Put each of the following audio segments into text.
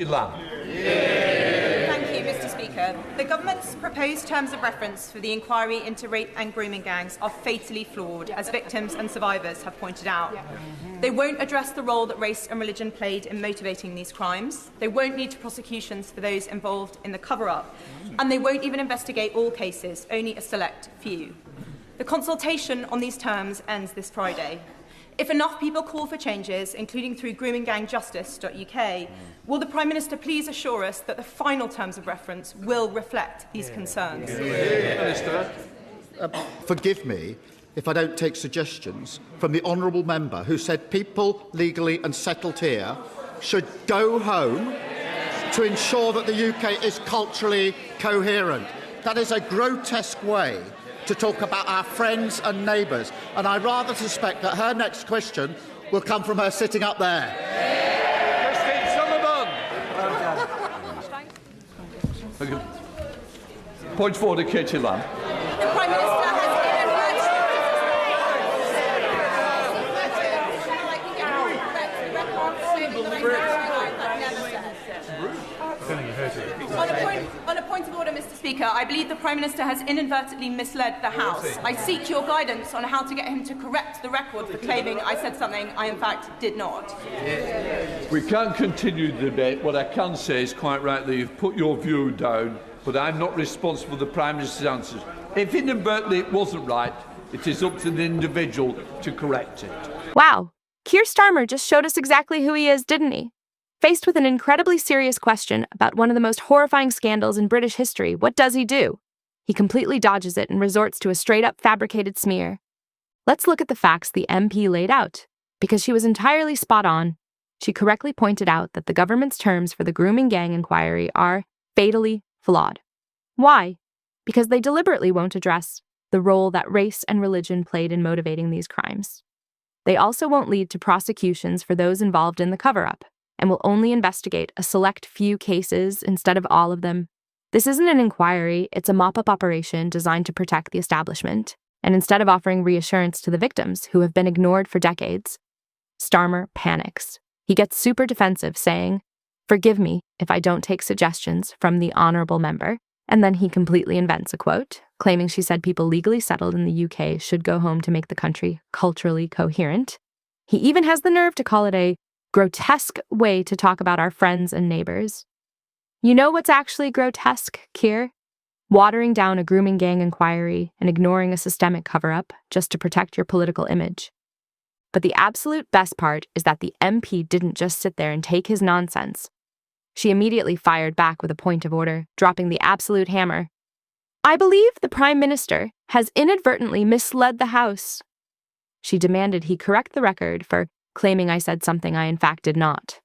Kitty Lamb. Thank you, Mr. Speaker. The government's proposed terms of reference for the inquiry into rape and grooming gangs are fatally flawed, as victims and survivors have pointed out. They won't address the role that race and religion played in motivating these crimes. They won't lead to prosecutions for those involved in the cover-up. And they won't even investigate all cases, only a select few. The consultation on these terms ends this Friday. If enough people call for changes, including through groominggangjustice.uk, will the Prime Minister please assure us that the final terms of reference will reflect these concerns? Minister. Forgive me if I don't take suggestions from the honourable member who said people legally and settled here should go home to ensure that the UK is culturally coherent. That is a grotesque way to talk about our friends and neighbours, and I rather suspect that her next question will come from her sitting up there. Christine Sullivan. Point forward to Kitty Lamb. The Prime Minister has On a point of order, Mr. Speaker, I believe the Prime Minister has inadvertently misled the House. I seek your guidance on how to get him to correct the record for claiming I said something I, in fact, did not. We can't continue the debate. What I can say is, quite rightly, you've put your view down, but I'm not responsible for the Prime Minister's answers. If inadvertently it wasn't right, it is up to the individual to correct it. Wow, Keir Starmer just showed us exactly who he is, didn't he? Faced with an incredibly serious question about one of the most horrifying scandals in British history, what does he do? He completely dodges it and resorts to a straight-up fabricated smear. Let's look at the facts the MP laid out, because she was entirely spot on. She correctly pointed out that the government's terms for the grooming gang inquiry are fatally flawed. Why? Because they deliberately won't address the role that race and religion played in motivating these crimes. They also won't lead to prosecutions for those involved in the cover-up, and will only investigate a select few cases instead of all of them. This isn't an inquiry, it's a mop-up operation designed to protect the establishment. And instead of offering reassurance to the victims who have been ignored for decades, Starmer panics. He gets super defensive, saying, "Forgive me if I don't take suggestions from the honourable member." And then he completely invents a quote, claiming she said people legally settled in the UK should go home to make the country culturally coherent. He even has the nerve to call it a grotesque way to talk about our friends and neighbors. You know what's actually grotesque, Keir? Watering down a grooming gang inquiry and ignoring a systemic cover-up just to protect your political image. But the absolute best part is that the MP didn't just sit there and take his nonsense. She immediately fired back with a point of order, dropping the absolute hammer. I believe the Prime Minister has inadvertently misled the House. She demanded he correct the record for claiming I said something I in fact did not.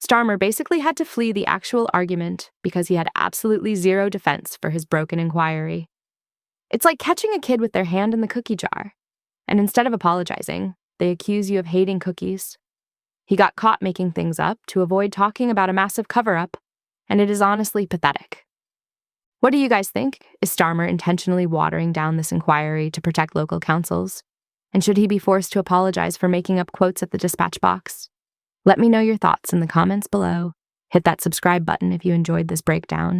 Starmer basically had to flee the actual argument because he had absolutely zero defense for his broken inquiry. It's like catching a kid with their hand in the cookie jar, and instead of apologizing, they accuse you of hating cookies. He got caught making things up to avoid talking about a massive cover-up, and it is honestly pathetic. What do you guys think? Is Starmer intentionally watering down this inquiry to protect local councils? And should he be forced to apologize for making up quotes at the dispatch box? Let me know your thoughts in the comments below. Hit that subscribe button if you enjoyed this breakdown.